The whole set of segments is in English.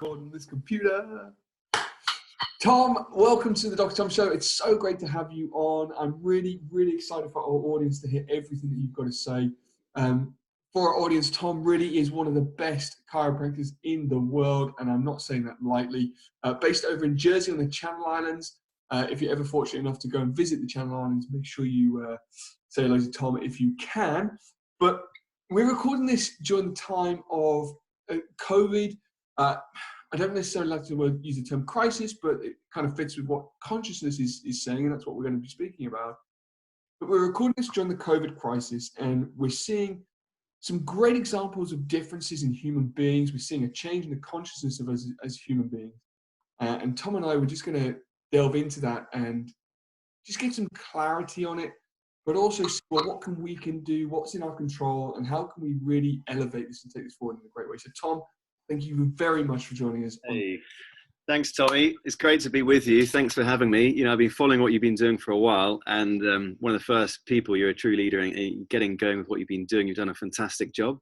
record on this computer. Tom, welcome to the Dr. Tom Show. It's so great to have you on. I'm really, really excited for our audience to hear everything that you've got to say. For our audience, Tom really is one of the best chiropractors in the world, and I'm not saying that lightly. Based over in Jersey on the Channel Islands. If you're ever fortunate enough to go and visit the Channel Islands, make sure you say hello to Tom if you can. But we're recording this during the time of COVID. I don't necessarily like to use the term crisis, but it kind of fits with what consciousness is saying, and that's what we're going to be speaking about. But we're recording this during the COVID crisis, and we're seeing some great examples of differences in human beings. We're seeing a change in the consciousness of us as human beings. And Tom and I were just going to delve into that and just get some clarity on it, but also see, well, what we can do, what's in our control, and how can we really elevate this and take this forward in a great way. So Tom, thank you very much for joining us. Hey, thanks, Tommy. It's great to be with you. Thanks for having me. You know, I've been following what you've been doing for a while, and one of the first people, you're a true leader in getting going with what you've been doing. You've done a fantastic job,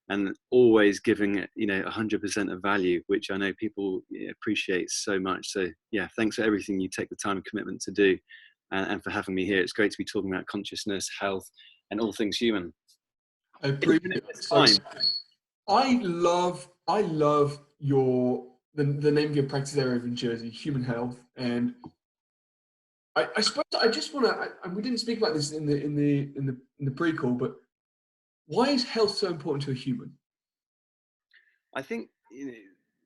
and always giving, 100% of value, which I know people appreciate so much. So yeah, thanks for everything you take the time and commitment to do, and for having me here. It's great to be talking about consciousness, health, and all things human. I appreciate it. I love the name of your practice there over in Jersey, Human Health, and I suppose I just want to. And we didn't speak about this in the pre-call, but why is health so important to a human? I think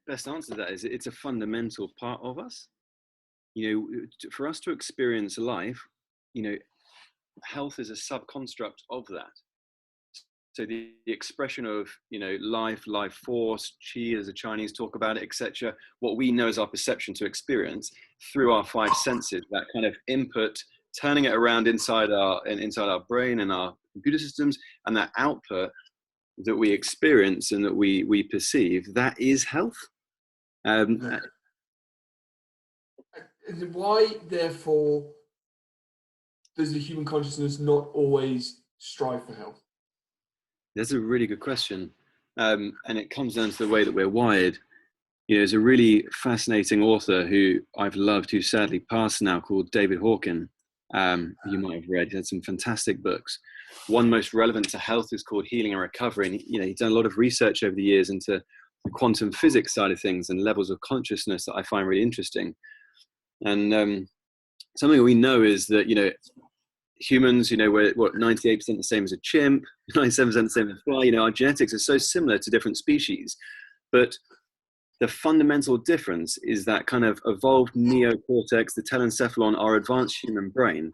best answer to that is it's a fundamental part of us. For us to experience life, health is a subconstruct of that. So the expression of, life force, chi, as the Chinese talk about it, etc. What we know as our perception to experience through our five senses, that kind of input, turning it around inside our brain and our computer systems, and that output that we experience and that we perceive, that is health. And why, therefore, does the human consciousness not always strive for health? That's a really good question. And it comes down to the way that we're wired. There's a really fascinating author who I've loved, who sadly passed now, called David Hawkins. You might have read. He had some fantastic books. One most relevant to health is called Healing and Recovery. And he's done a lot of research over the years into the quantum physics side of things and levels of consciousness that I find really interesting. And something we know is that, humans, we're 98% the same as a chimp, 97% the same as a fly. Our genetics are so similar to different species, but the fundamental difference is that kind of evolved neocortex, the telencephalon, our advanced human brain.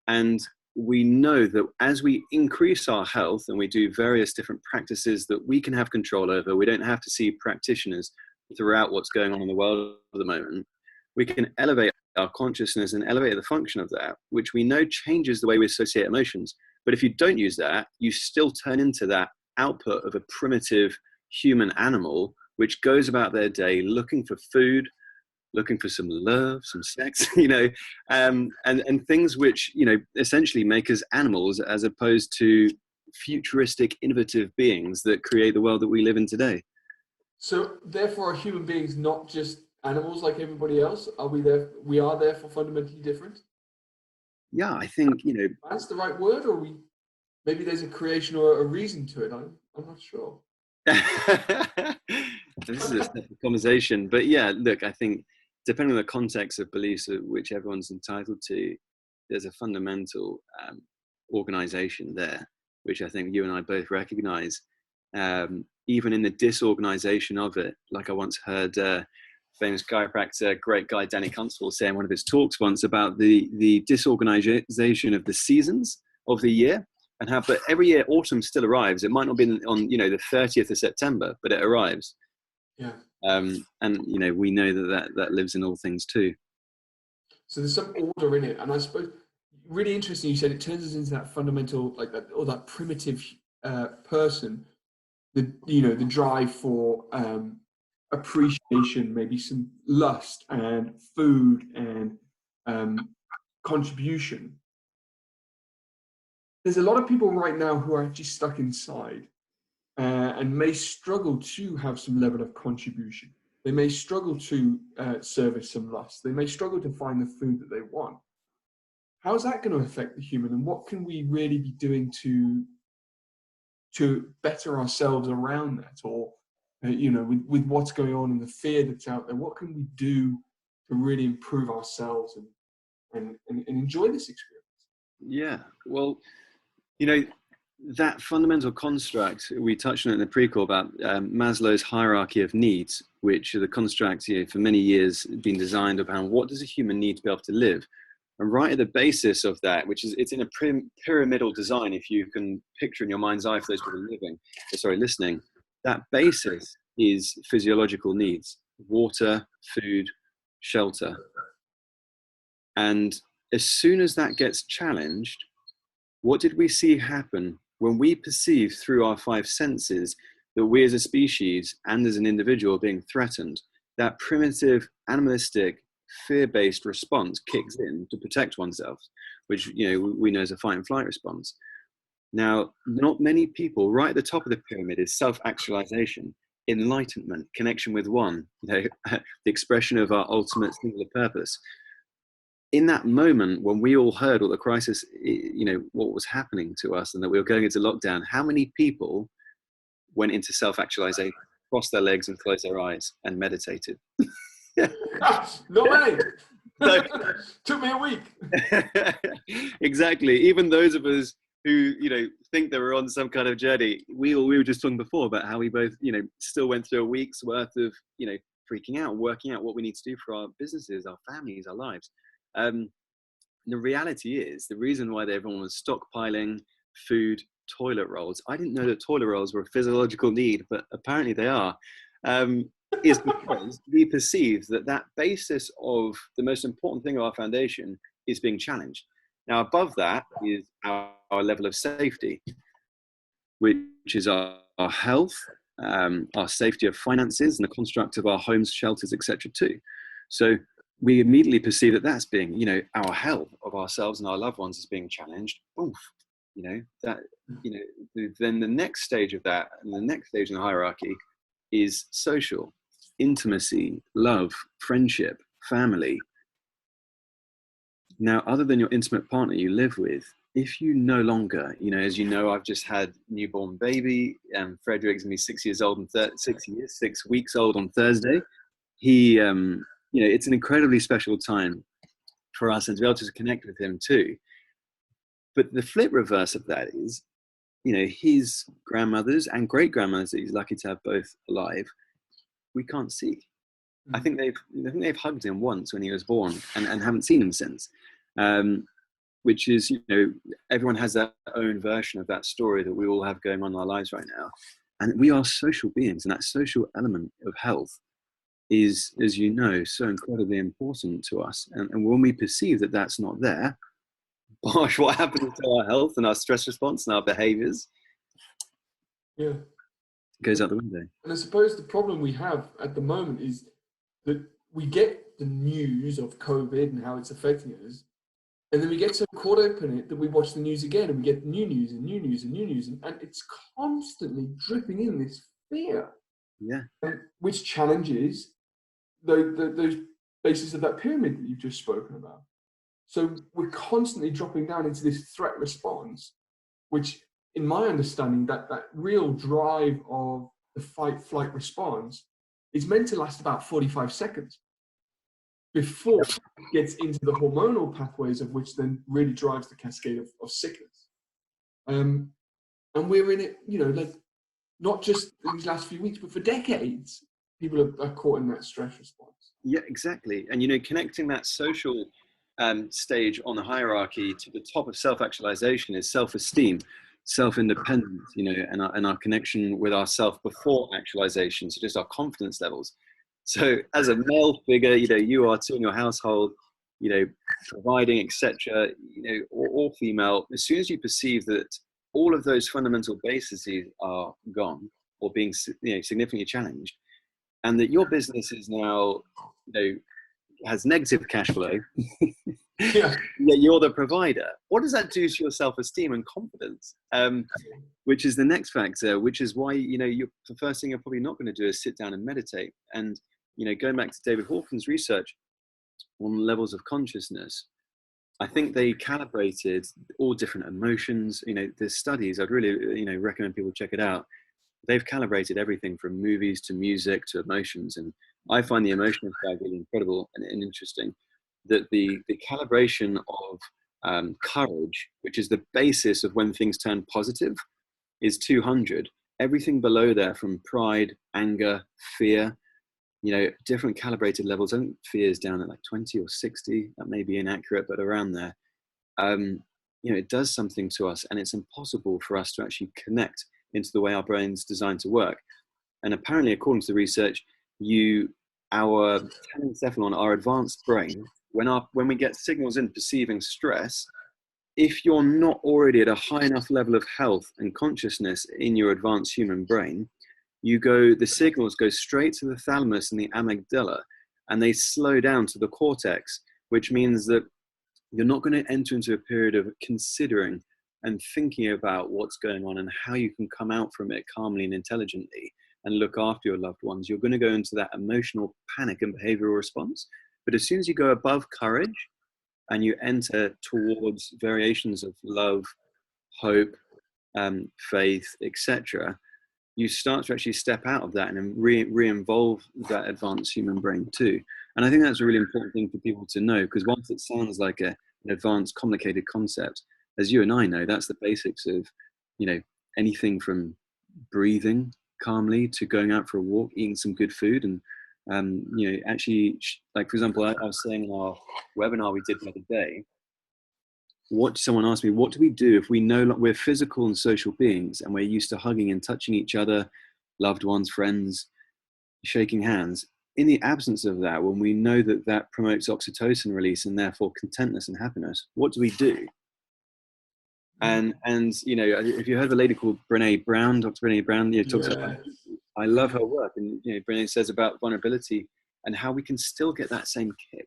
And we know that as we increase our health and we do various different practices that we can have control over, we don't have to see practitioners throughout what's going on in the world at the moment. We can elevate our consciousness and elevate the function of that, which we know changes the way we associate emotions. But if you don't use that, you still turn into that output of a primitive human animal, which goes about their day looking for food, looking for some love, some sex, and things which, essentially make us animals as opposed to futuristic, innovative beings that create the world that we live in today. So therefore, are human beings not just animals like everybody else? We are therefore fundamentally different? Yeah, I think, That's the right word, or maybe there's a creation or a reason to it. I'm not sure. This is a separate conversation, but yeah, look, I think depending on the context of beliefs which everyone's entitled to, there's a fundamental organization there, which I think you and I both recognize. Even in the disorganization of it, like I once heard famous chiropractor, great guy Danny Constable say in one of his talks once about the disorganization of the seasons of the year, and how, but every year autumn still arrives. It might not be on the 30th of September, but it arrives. Yeah. And we know that lives in all things too. So there's some order in it, and I suppose really interesting. You said it turns us into that fundamental, like that, or that primitive person. The drive for appreciation, maybe some lust and food and contribution. There's a lot of people right now who are actually stuck inside and may struggle to have some level of contribution. They may struggle to service some lust. They may struggle to find the food that they want. How's that going to affect the human? And what can we really be doing to better ourselves around that? Or, with what's going on and the fear that's out there, what can we do to really improve ourselves and enjoy this experience? Yeah, well, that fundamental construct, we touched on it in the prequel about Maslow's hierarchy of needs, which are the constructs, for many years been designed around what does a human need to be able to live. And right at the basis of that, it's in a pyramidal design, if you can picture in your mind's eye for those people listening, that basis is physiological needs: water, food, shelter. And as soon as that gets challenged, what did we see happen when we perceive through our five senses that we as a species and as an individual are being threatened? That primitive, animalistic, fear-based response kicks in to protect oneself, which we know as a fight and flight response. Now, not many people, right at the top of the pyramid is self-actualization, enlightenment, connection with one, the expression of our ultimate singular purpose. In that moment, when we all heard what the crisis, what was happening to us and that we were going into lockdown, how many people went into self-actualization, crossed their legs and closed their eyes and meditated? Not many. So, took me a week. Exactly. Even those of us who think that we're on some kind of journey, we were just talking before about how we both still went through a week's worth of freaking out, working out what we need to do for our businesses, our families, our lives. The reality is, the reason why everyone was stockpiling food, toilet rolls, I didn't know that toilet rolls were a physiological need, but apparently they are, is because we perceive that basis of the most important thing of our foundation is being challenged. Now, above that is our level of safety, which is our health, our safety of finances, and the construct of our homes, shelters, etc. too. So we immediately perceive that that's being, our health of ourselves and our loved ones is being challenged. Oof, then the next stage of that, and the next stage in the hierarchy is social, intimacy, love, friendship, family. Now, other than your intimate partner you live with, if you no longer, as you know, I've just had newborn baby, Frederick's gonna be 6 years old and 6 weeks old on Thursday. He, it's an incredibly special time for us, and to be able to connect with him too. But the flip reverse of that is, his grandmothers and great grandmothers that he's lucky to have both alive, we can't see. I think they've hugged him once when he was born and haven't seen him since. Which is, everyone has their own version of that story that we all have going on in our lives right now. And we are social beings, and that social element of health is, as you know, so incredibly important to us. And when we perceive that that's not there, gosh, what happens to our health and our stress response and our behaviors? Yeah, goes out the window. And I suppose the problem we have at the moment is that we get the news of COVID and how it's affecting us, and then we get so caught up in it that we watch the news again, and we get new news and new news and new news, and it's constantly dripping in this fear. Yeah. Which challenges those bases of that pyramid that you've just spoken about. So we're constantly dropping down into this threat response, which, in my understanding, that real drive of the fight-flight response is meant to last about 45 seconds before it gets into the hormonal pathways, of which then really drives the cascade of sickness. And we're in it, like, not just these last few weeks, but for decades, people are caught in that stress response. Yeah, exactly. And, connecting that social stage on the hierarchy to the top of self-actualization is self-esteem, self-independence, and our connection with ourself before actualization, so just our confidence levels. So as a male figure, you are too in your household, providing, etc., or female, as soon as you perceive that all of those fundamental bases are gone or being, significantly challenged, and that your business is now, has negative cash flow, Yeah. Yet you're the provider, what does that do to your self-esteem and confidence? Which is the next factor, which is why, the first thing you're probably not going to do is sit down and meditate. And going back to David Hawkins' research on levels of consciousness, I think they calibrated all different emotions. There's studies, I'd really, recommend people check it out. They've calibrated everything from movies to music to emotions. And I find the emotional side really incredible and interesting, that the calibration of courage, which is the basis of when things turn positive, is 200. Everything below there, from pride, anger, fear, different calibrated levels. I think fear is down at like 20 or 60. That may be inaccurate, but around there. It does something to us, and it's impossible for us to actually connect into the way our brain's designed to work. And apparently, according to the research, our telencephalon, our advanced brain, when we get signals in perceiving stress, if you're not already at a high enough level of health and consciousness in your advanced human brain, the signals go straight to the thalamus and the amygdala, and they slow down to the cortex, which means that you're not going to enter into a period of considering and thinking about what's going on and how you can come out from it calmly and intelligently and look after your loved ones. You're going to go into that emotional panic and behavioral response. But as soon as you go above courage and you enter towards variations of love, hope, faith, etc., you start to actually step out of that and re-involve that advanced human brain too. And I think that's a really important thing for people to know, because whilst it sounds like an advanced, complicated concept, as you and I know, that's the basics of, anything from breathing calmly to going out for a walk, eating some good food. And, actually, like, for example, I was saying in our webinar we did the other day, someone asked me, what do we do if we know we're physical and social beings and we're used to hugging and touching each other, loved ones, friends, shaking hands? In the absence of that, when we know that promotes oxytocin release and therefore contentness and happiness, what do we do? And if you heard of a lady called Brené Brown, Dr. Brené Brown, talks about, I love her work, and Brené says about vulnerability and how we can still get that same kick.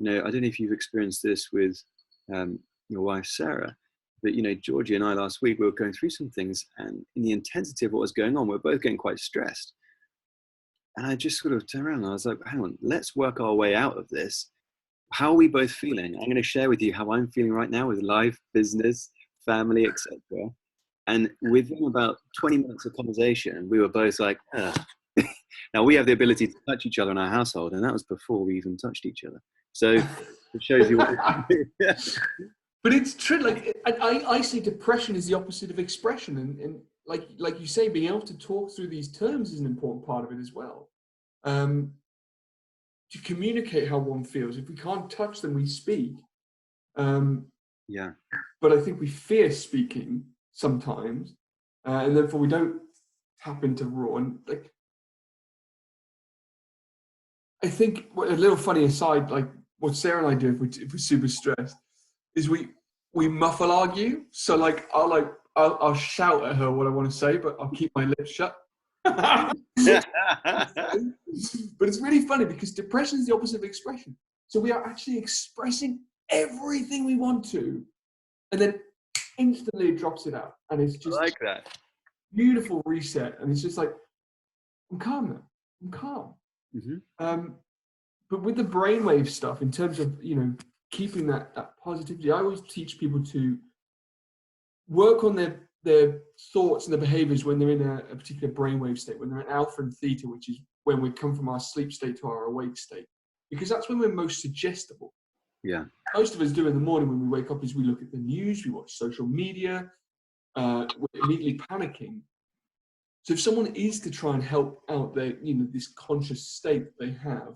I don't know if you've experienced this with your wife Sarah, but Georgie and I last week, we were going through some things, and in the intensity of what was going on, we were both getting quite stressed. And I just sort of turned around and I was like, hang on, let's work our way out of this. How are we both feeling? I'm going to share with you how I'm feeling right now with life, business, family, etc. And within about 20 minutes of conversation, we were both like, Now, we have the ability to touch each other in our household, and that was before we even touched each other. So it shows you what But it's true. Like, I say depression is the opposite of expression, and like you say, being able to talk through these terms is an important part of it as well. To communicate how one feels. If we can't touch them, we speak. Yeah. But I think we fear speaking sometimes, and therefore we don't tap into raw. And like, I think a little funny aside, like what Sarah and I do if we're super stressed, is we muffle argue. So like I'll shout at her what I want to say, but I'll keep my lips shut. But it's really funny because depression is the opposite of expression. So we are actually expressing everything we want to, and then instantly it drops it out, and it's just I like that beautiful reset. And it's just like, I'm calm now. I'm calm. Mm-hmm. But with the brainwave stuff, in terms of keeping that positivity, I always teach people to work on their thoughts and their behaviors when they're in a particular brainwave state, when they're in alpha and theta, which is when we come from our sleep state to our awake state, because that's when we're most suggestible. Yeah. Most of us do in the morning when we wake up is we look at the news, we watch social media, we're immediately panicking. So if someone is to try and help out their, this conscious state that they have,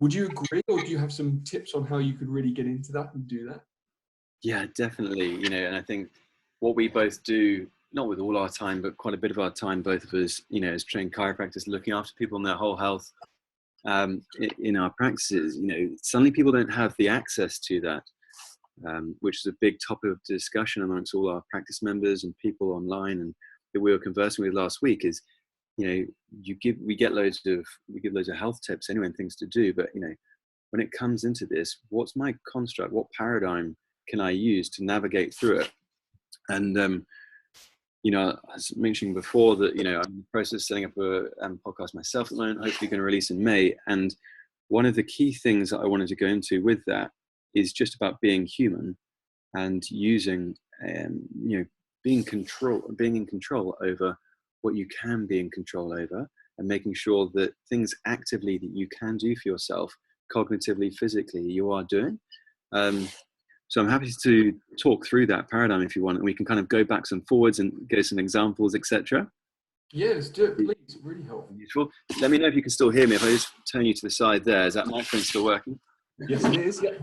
would you agree, or do you have some tips on how you could really get into that and do that? Yeah, definitely. And I think what we both do, not with all our time, but quite a bit of our time, both of us, as trained chiropractors, looking after people and their whole health in our practices, suddenly people don't have the access to that, which is a big topic of discussion amongst all our practice members and people online, and that we were conversing with last week is, we give loads of health tips anyway and things to do, but when it comes into this, what's my construct, what paradigm can I use to navigate through it? And you know, I was mentioning before that, you know, I'm in the process of setting up a podcast myself at the moment, hopefully going to release in May. And one of the key things that I wanted to go into with that is just about being human and using, you know, being in control over what you can be in control over, and making sure that things actively that you can do for yourself, cognitively, physically, you are doing. So I'm happy to talk through that paradigm if you want, and we can kind of go backs and forwards and get some examples, etc. Yeah, let's do it, please. Really helpful. Useful. Let me know if you can still hear me. If I just turn you to the side there, is that microphone still working? Yes, it is. Yeah.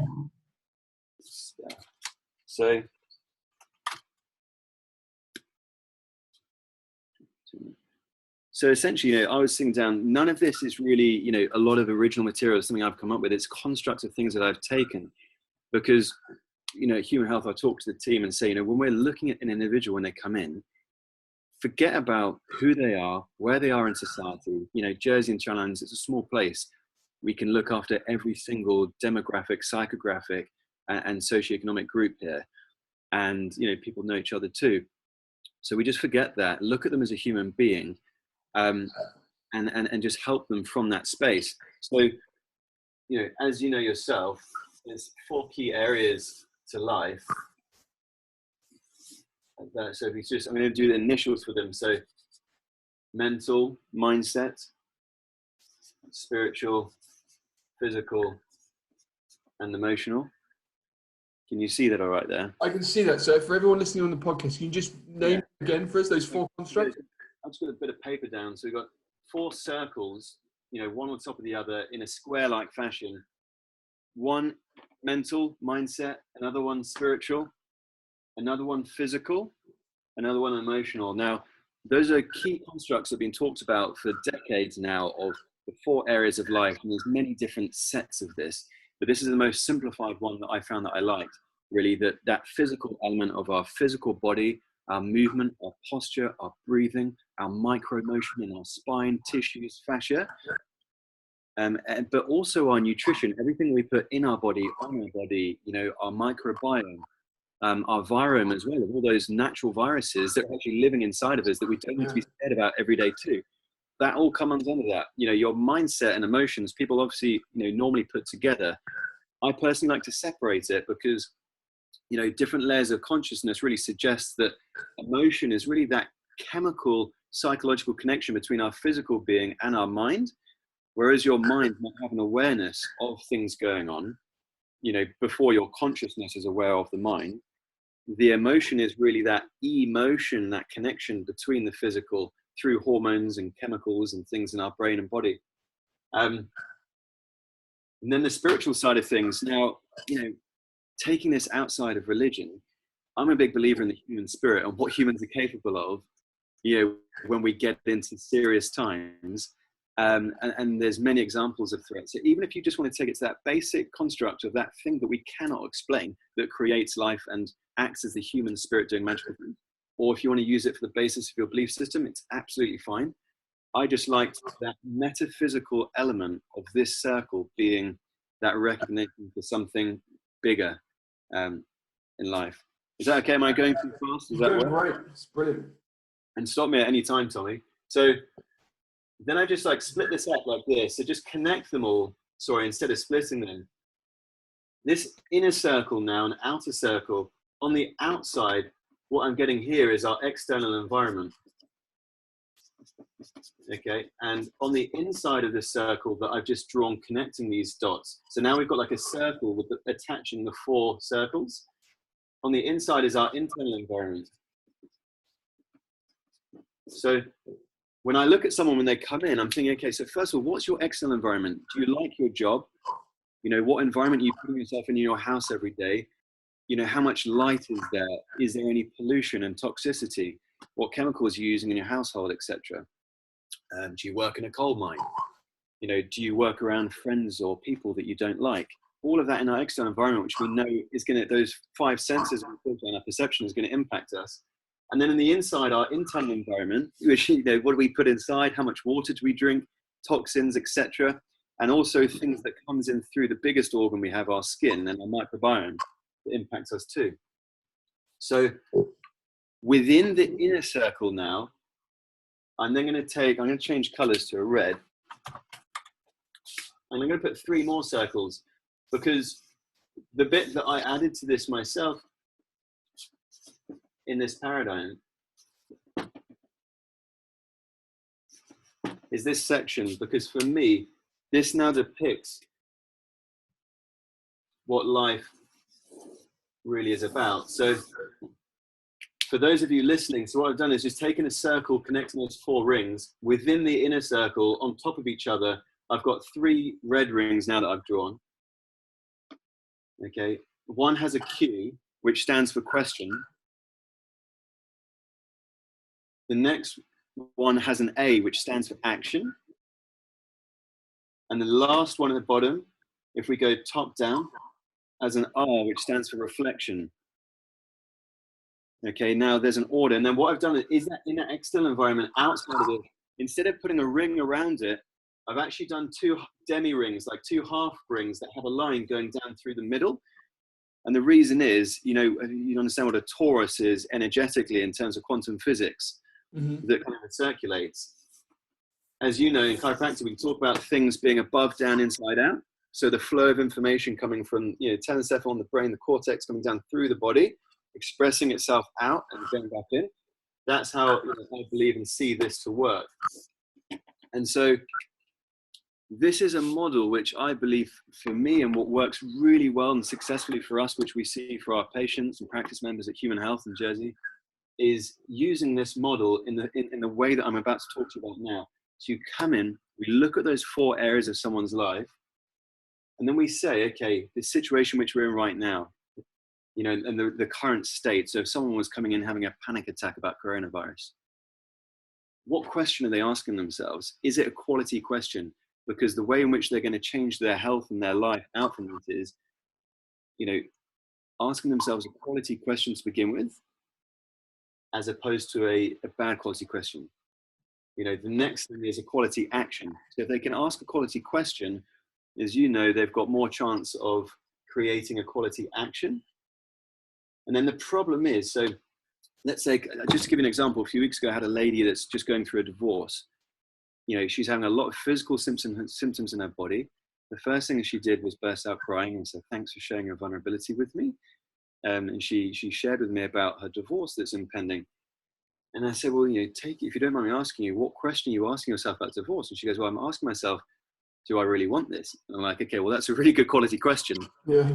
So, essentially, you know, I was sitting down. None of this is really, you know, a lot of original material, something I've come up with. It's constructive things that I've taken, because, you know, human health, I talk to the team and say, you know, when we're looking at an individual when they come in, forget about who they are, where they are in society. You know, Jersey and Challenge, it's a small place. We can look after every single demographic, psychographic, and socioeconomic group here. And, you know, people know each other too. So we just forget that, look at them as a human being, and just help them from that space. So, you know, as you know yourself, there's 4 key areas to life. So if we just, I'm going to do the initials for them. So mental, mindset, spiritual, physical, and emotional. Can you see that all right there? I can see that. So for everyone listening on the podcast, can you just name again for us those 4 constructs? I've just got a bit of paper down. So we've got 4 circles, you know, one on top of the other in a square-like fashion. One mental, mindset, another one spiritual, another one physical, another one emotional. Now, those are key constructs that have been talked about for decades now of the 4 areas of life, and there's many different sets of this. But this is the most simplified one that I found that I liked, really, that physical element of our physical body, our movement, our posture, our breathing, our micro motion in our spine, tissues, fascia, but also our nutrition, everything we put in our body, on our body, you know, our microbiome, our virome as well, of all those natural viruses that are actually living inside of us that we don't need to be scared about every day too. That all comes under that. You know, your mindset and emotions, people obviously, you know, normally put together. I personally like to separate it because, you know, different layers of consciousness really suggest that emotion is really that chemical, psychological connection between our physical being and our mind. Whereas your mind might have an awareness of things going on, you know, before your consciousness is aware of the mind. The emotion is really that emotion, that connection between the physical through hormones and chemicals and things in our brain and body. And then the spiritual side of things. Now, you know, taking this outside of religion, I'm a big believer in the human spirit and what humans are capable of, you know, when we get into serious times. And there's many examples of threats. So even if you just want to take it to that basic construct of that thing that we cannot explain, that creates life and acts as the human spirit doing magical things, or if you want to use it for the basis of your belief system, it's absolutely fine. I just liked that metaphysical element of this circle being that recognition for something bigger in life. Is that okay? Am I going too fast? Does that work? Great. It's brilliant. And stop me at any time, Tommy. So then I just like split this up like this. So just connect them all. Sorry, instead of splitting them. This inner circle now, an outer circle. On the outside, what I'm getting here is our external environment. Okay, and on the inside of this circle that I've just drawn connecting these dots. So now we've got like a circle with attaching the 4 circles. On the inside is our internal environment. So when I look at someone when they come in, I'm thinking, okay, so first of all, what's your external environment? Do you like your job? You know, what environment are you putting yourself in your house every day? You know, how much light is there? Is there any pollution and toxicity? What chemicals are you using in your household, etc.? Do you work in a coal mine? You know, do you work around friends or people that you don't like? All of that in our external environment, which we know is going to, those 5 senses and our perception is going to impact us. And then in the inside, our internal environment, which, you know, what do we put inside? How much water do we drink? Toxins, etc. And also things that comes in through the biggest organ we have, our skin and our microbiome, that impacts us too. So Within the inner circle now, I'm going to change colors to a red. And I'm going to put 3 more circles, because the bit that I added to this myself in this paradigm is this section, because for me, this now depicts what life really is about. So for those of you listening, so what I've done is just taken a circle connecting those 4 rings. Within the inner circle, on top of each other, I've got 3 red rings now that I've drawn. Okay, one has a Q, which stands for question. The next one has an A, which stands for action. And the last one at the bottom, if we go top down, has an R, which stands for reflection. Okay, now there's an order. And then what I've done is that in that external environment, outside of it, instead of putting a ring around it, I've actually done 2 Demi Rings, like 2 half rings that have a line going down through the middle. And the reason is, you know, you understand what a torus is energetically in terms of quantum physics, that kind of circulates. As you know, in chiropractic, we talk about things being above, down, inside out. So the flow of information coming from, you know, telencephalon, the brain, the cortex, coming down through the body, expressing itself out and going back in. That's how, you know, I believe and see this to work. And so this is a model which I believe for me, and what works really well and successfully for us, which we see for our patients and practice members at Human Health in Jersey, is using this model in the way that I'm about to talk to you about now. So you come in, we look at those 4 areas of someone's life, and then we say, okay, this situation which we're in right now, you know, and the current state. So if someone was coming in having a panic attack about coronavirus, what question are they asking themselves? Is it a quality question? Because the way in which they're going to change their health and their life out from it is, you know, asking themselves a quality question to begin with, as opposed to a bad quality question. You know, the next thing is a quality action. So if they can ask a quality question, as you know, they've got more chance of creating a quality action. And then the problem is, so let's say, just to give you an example, a few weeks ago, I had a lady that's just going through a divorce. You know, she's having a lot of physical symptoms in her body. The first thing that she did was burst out crying and said, thanks for sharing your vulnerability with me. And she shared with me about her divorce that's impending. And I said, well, you know, if you don't mind me asking you, what question are you asking yourself about divorce? And she goes, well, I'm asking myself, do I really want this? And I'm like, okay, well, that's a really good quality question. Yeah.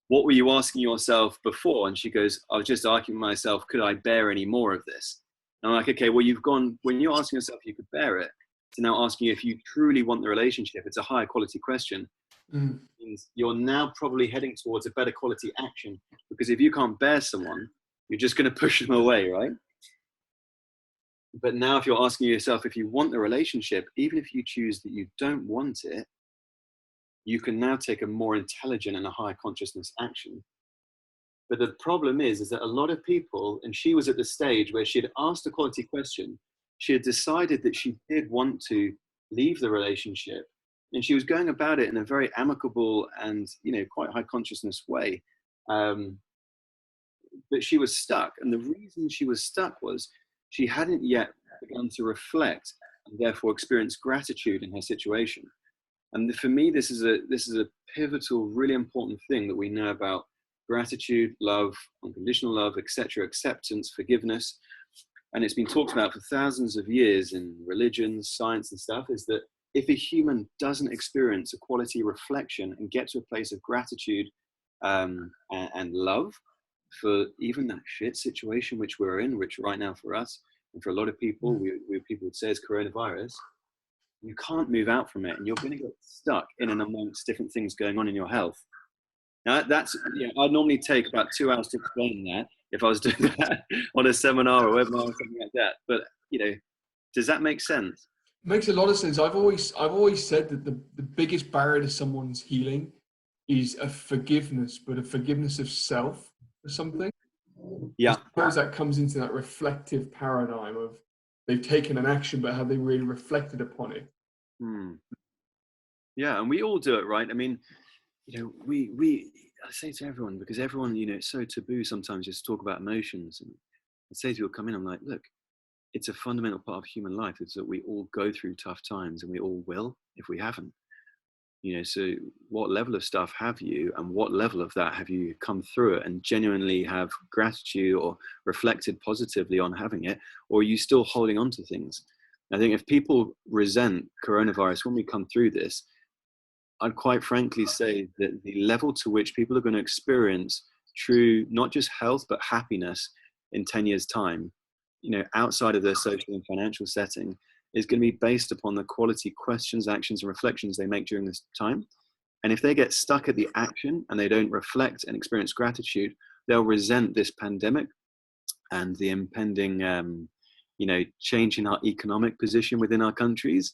What were you asking yourself before? And she goes, I was just asking myself, could I bear any more of this? And I'm like, okay, well, you've gone, when you're asking yourself if you could bear it, to now asking you if you truly want the relationship, it's a higher quality question. Means you're now probably heading towards a better quality action, because if you can't bear someone, you're just going to push them away, right? But now if you're asking yourself if you want the relationship, even if you choose that you don't want it, you can now take a more intelligent and a higher consciousness action. But the problem is that a lot of people, and she was at the stage where she had asked a quality question, she had decided that she did want to leave the relationship, and she was going about it in a very amicable and, you know, quite high consciousness way. But she was stuck. And the reason she was stuck was she hadn't yet begun to reflect and therefore experience gratitude in her situation. And for me, this is a pivotal, really important thing that we know about gratitude, love, unconditional love, etc., acceptance, forgiveness. And it's been talked about for thousands of years in religions, science and stuff, is that if a human doesn't experience a quality reflection and get to a place of gratitude and love for even that shit situation which we're in, which right now for us, and for a lot of people, people would say is coronavirus, you can't move out from it, and you're going to get stuck in and amongst different things going on in your health. Now, that's, you know, I'd normally take about 2 hours to explain that if I was doing that on a seminar or webinar or something like that. But, you know, does that make sense? Makes a lot of sense. I've always said that the biggest barrier to someone's healing is a forgiveness, but a forgiveness of self or something. Yeah. I suppose that comes into that reflective paradigm of they've taken an action, but have they really reflected upon it? Yeah, and we all do it, right? I mean, you know, I say to everyone, because everyone, you know, it's so taboo sometimes just to talk about emotions. And say to people come in, I'm like, look, it's a fundamental part of human life is that we all go through tough times, and we all will if we haven't. So what level of stuff have you, and what level of that have you come through it and genuinely have gratitude or reflected positively on having it, or are you still holding on to things? I think if people resent coronavirus when we come through this, I'd quite frankly say that the level to which people are going to experience true, not just health, but happiness in 10 years' time, outside of their social and financial setting, is going to be based upon the quality questions, actions, and reflections they make during this time. And if they get stuck at the action and they don't reflect and experience gratitude, they'll resent this pandemic and the impending, change in our economic position within our countries,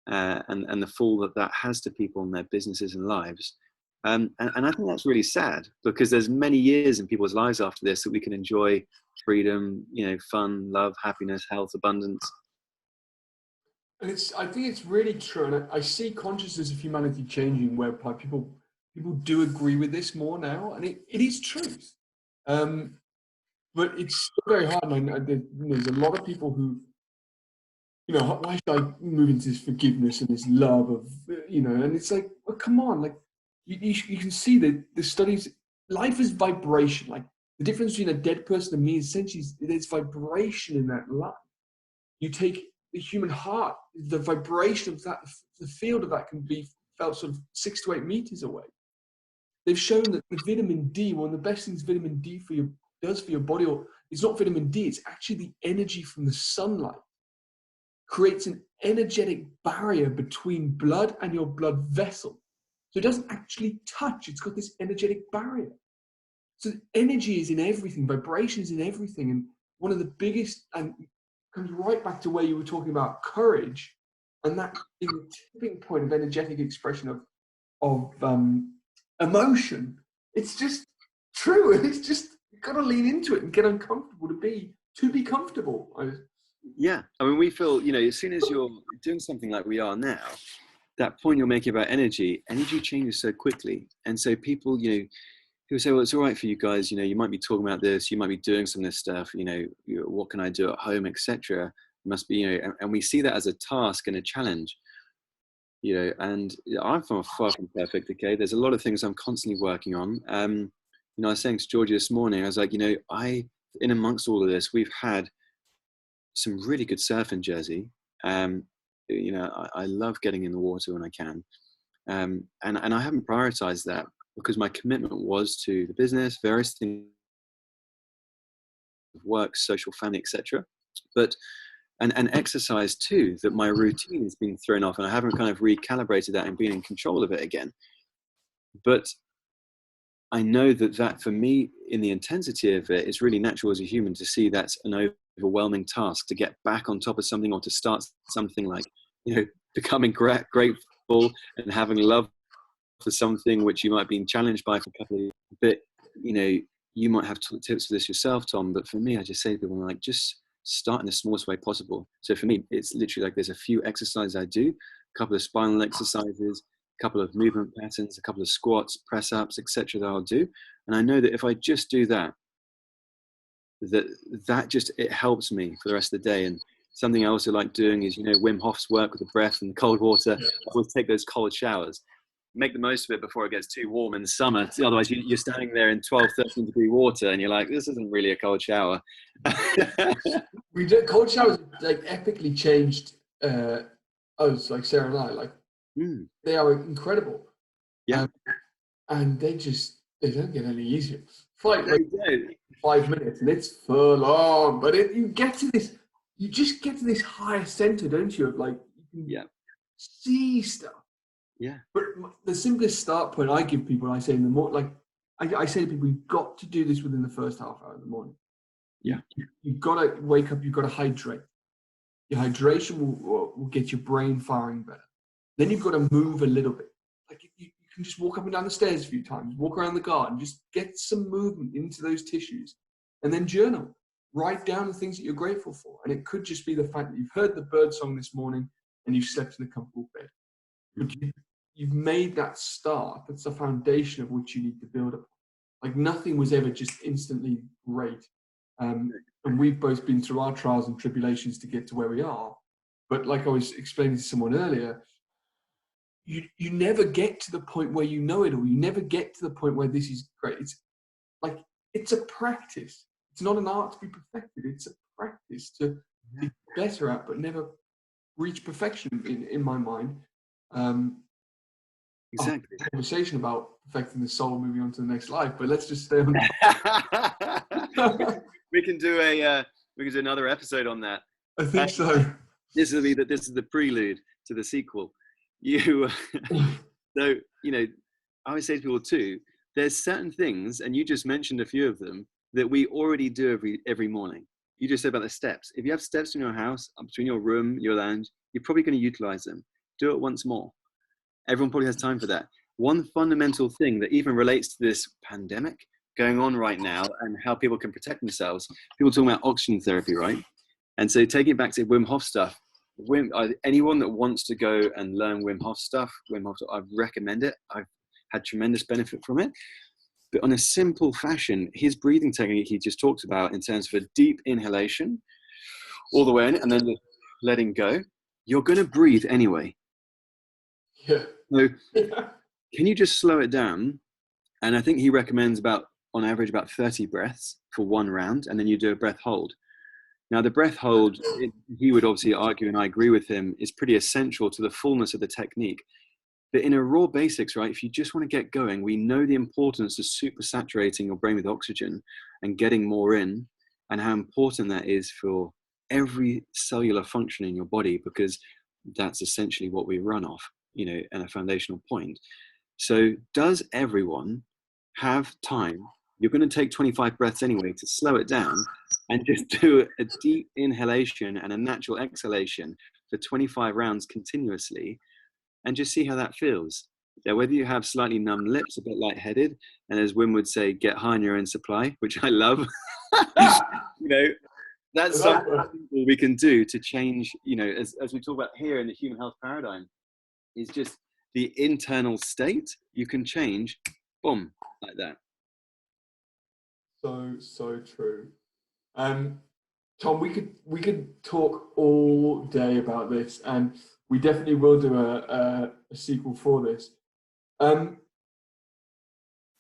and the fall that has to people and their businesses and lives. And I think that's really sad, because there's many years in people's lives after this that we can enjoy freedom, fun, love, happiness, health, abundance. And I think it's really true, and I see consciousness of humanity changing, whereby people do agree with this more now, and it is truth. But it's still very hard, and there's a lot of people who, why should I move into this forgiveness and this love of, and it's like, well, come on, like you can see that the studies, life is vibration. Like the difference between a dead person and me is essentially there's vibration in that life. You take the human heart, the vibration of that, the field of that can be felt sort of 6 to 8 meters away. They've shown that the vitamin D, one of the best things vitamin D does for your body, or it's not vitamin D, it's actually the energy from the sunlight, creates an energetic barrier between blood and your blood vessel. So it doesn't actually touch, it's got this energetic barrier. So energy is in everything, vibration is in everything. And one of the biggest, and comes right back to where you were talking about courage, and that is a tipping point of energetic expression of emotion. It's just true. It's just, you've got to lean into it and get uncomfortable to be comfortable. Yeah, I mean, we feel, as soon as you're doing something like we are now, that point you're making about energy changes so quickly. And so people, people say, well, it's all right for you guys, you might be talking about this, you might be doing some of this stuff, what can I do at home, etc. Must be, and we see that as a task and a challenge, and I'm from a far from perfect, okay? There's a lot of things I'm constantly working on. I was saying to Georgia this morning, I was like, in amongst all of this, we've had some really good surf in Jersey. I love getting in the water when I can. And I haven't prioritized that because my commitment was to the business, various things, work, social, family, etc. But and exercise too, that my routine has been thrown off, and I haven't kind of recalibrated that and been in control of it again. But I know that for me, in the intensity of it, it's really natural as a human to see that's an overwhelming task to get back on top of something, or to start something, like, becoming grateful and having love for something which you might have been challenged by for a couple of years. But, you might have tips for this yourself, Tom, but for me, I just say to people, like, just start in the smallest way possible. So for me, it's literally like there's a few exercises I do, a couple of spinal exercises, a couple of movement patterns, a couple of squats, press ups, etc. that I'll do. And I know that if I just do that, that just, it helps me for the rest of the day. And something I also like doing is, Wim Hof's work with the breath and the cold water. I always take those cold showers. Make the most of it before it gets too warm in the summer. Otherwise, you're standing there in 12, 13 degree water, and you're like, this isn't really a cold shower. Cold showers, like, epically changed us, like Sarah and I. Like, they are incredible. Yeah. And they don't get any easier. Like 5 minutes, and it's full on. But you just get to this higher center, don't you? Of, like, you can see stuff. Yeah. But the simplest start point I give people, I say in the morning, like I say to people, you've got to do this within the first half hour of the morning. Yeah. You've got to wake up, you've got to hydrate. Your hydration will get your brain firing better. Then you've got to move a little bit. Like you can just walk up and down the stairs a few times, walk around the garden, just get some movement into those tissues, and then journal. Write down the things that you're grateful for. And it could just be the fact that you've heard the bird song this morning and you've slept in a comfortable bed. But you've made that start. That's the foundation of which you need to build upon. Like, nothing was ever just instantly great. And we've both been through our trials and tribulations to get to where we are. But like I was explaining to someone earlier, you never get to the point where you know it all. You never get to the point where this is great. It's a practice. It's not an art to be perfected. It's a practice to be better at, but never reach perfection in my mind. Exactly. Conversation about perfecting the soul, moving on to the next life, but let's just stay on. we can do another episode on that. I think so. This is the prelude to the sequel. So I would say to people too, there's certain things, and you just mentioned a few of them, that we already do every morning. You just said about the steps. If you have steps in your house, between your room, your lounge, you're probably going to utilize them. Do it once more. Everyone probably has time for that. One fundamental thing that even relates to this pandemic going on right now and how people can protect themselves, people talking about oxygen therapy, right? And so taking it back to Wim Hof stuff, anyone that wants to go and learn Wim Hof stuff, I recommend it. I've had tremendous benefit from it. But on a simple fashion, his breathing technique he just talked about in terms of a deep inhalation all the way in and then letting go, you're going to breathe anyway. Yeah. So can you just slow it down? And I think he recommends on average about 30 breaths for one round, and then you do a breath hold. Now the breath hold, he would obviously argue, and I agree with him, is pretty essential to the fullness of the technique. But in a raw basics, right, if you just want to get going, we know the importance of super saturating your brain with oxygen and getting more in, and how important that is for every cellular function in your body, because that's essentially what we run off, and a foundational point. So does everyone have time? You're going to take 25 breaths anyway to slow it down and just do a deep inhalation and a natural exhalation for 25 rounds continuously, and just see how that feels. Yeah, whether you have slightly numb lips, a bit lightheaded, and as Wim would say, get high on your own supply, which I love. That's something we can do to change, as we talk about here in the human health paradigm, is just the internal state you can change, boom, like that. So true. Tom, we could talk all day about this, and we definitely will do a sequel for this.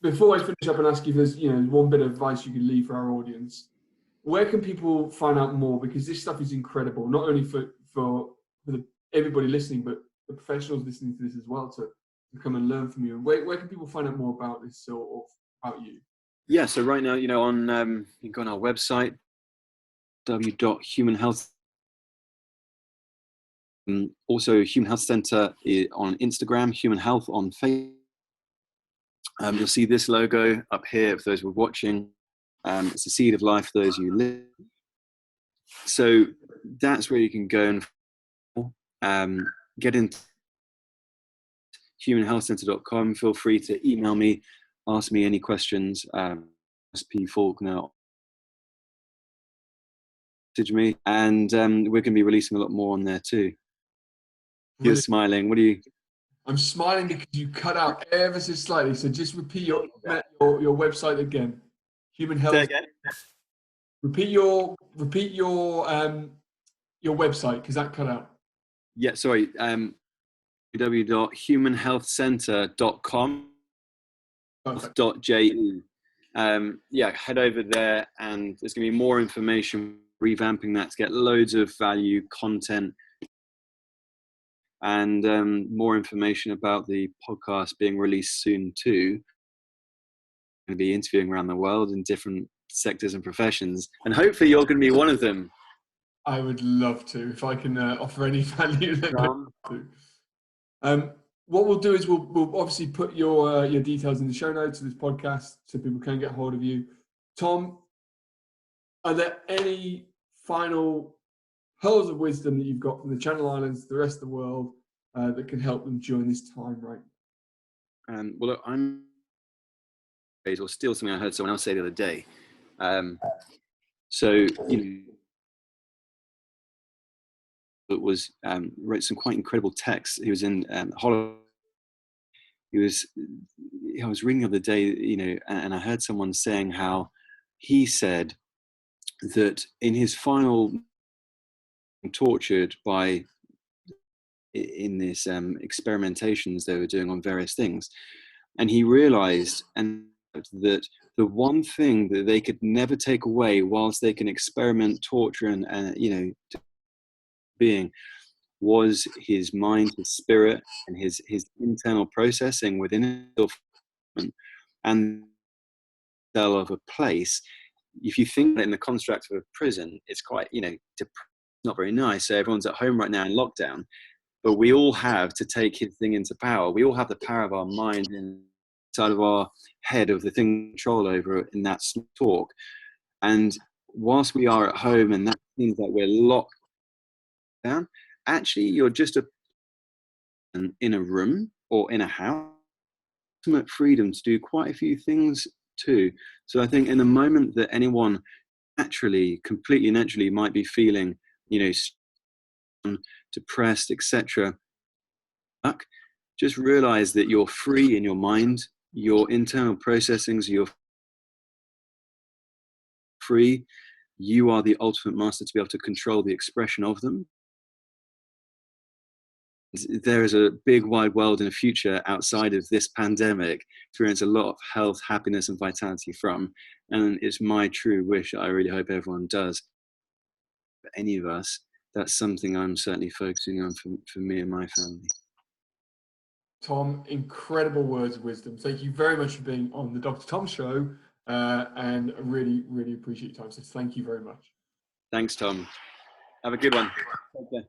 Before I finish up and ask you if there's one bit of advice you could leave for our audience, where can people find out more? Because this stuff is incredible, not only for everybody listening, but the professionals listening to this as well, to come and learn from you. And where can people find out more about this or about you? Yeah, so right now, you can go on our website, www.humanhealth. Also, Human Health Center on Instagram, Human Health on Facebook. You'll see this logo up here for those who are watching. It's a seed of life for those who live. So that's where you can go and get into humanhealthcenter.com. Feel free to email me, ask me any questions. SP Faulkner, message me, and we're going to be releasing a lot more on there too. You're smiling. What do you? I'm smiling because you cut out ever so slightly. So just repeat your website again. Human Health. Say again. Repeat your website, because that cut out. Yeah, sorry. www.humanhealthcenter.com.je. Head over there, and there's going to be more information, revamping that to get loads of value content, and more information about the podcast being released soon too. I'm going to be interviewing around the world in different sectors and professions, and hopefully you're going to be one of them. I would love to, if I can offer any value. What we'll do is we'll obviously put your details in the show notes of this podcast so people can get hold of you. Tom, are there any final pearls of wisdom that you've got from the Channel Islands, the rest of the world, that can help them during this time right now? Well, look, or steal something I heard someone else say the other day. It was wrote some quite incredible texts. He was in Holland. I was reading the other day, and I heard someone saying how he said that in his final tortured by in this experimentations they were doing on various things, and he realized and that the one thing that they could never take away whilst they can experiment, torture, and being, was his mind, his spirit, and his internal processing within himself, and cell of a place. If you think in the construct of a prison, it's quite, not very nice. So everyone's at home right now in lockdown, but we all have to take his thing into power. We all have the power of our mind inside of our head, of the thing control over in that talk. And whilst we are at home and that seems like we're locked down, actually you're just in a room or in a house, ultimate freedom to do quite a few things too. So I think in the moment that anyone completely naturally might be feeling, depressed, etc., just realize that you're free in your mind, your internal processings, you're free. You are the ultimate master to be able to control the expression of them. There is a big wide world in the future outside of this pandemic, experience a lot of health, happiness, and vitality from. And it's my true wish, I really hope everyone does, for any of us, that's something I'm certainly focusing on for me and my family. Tom, incredible words of wisdom. Thank you very much for being on the Dr. Tom Show, and I really, really appreciate your time. So thank you very much. Thanks, Tom. Have a good one. Take care.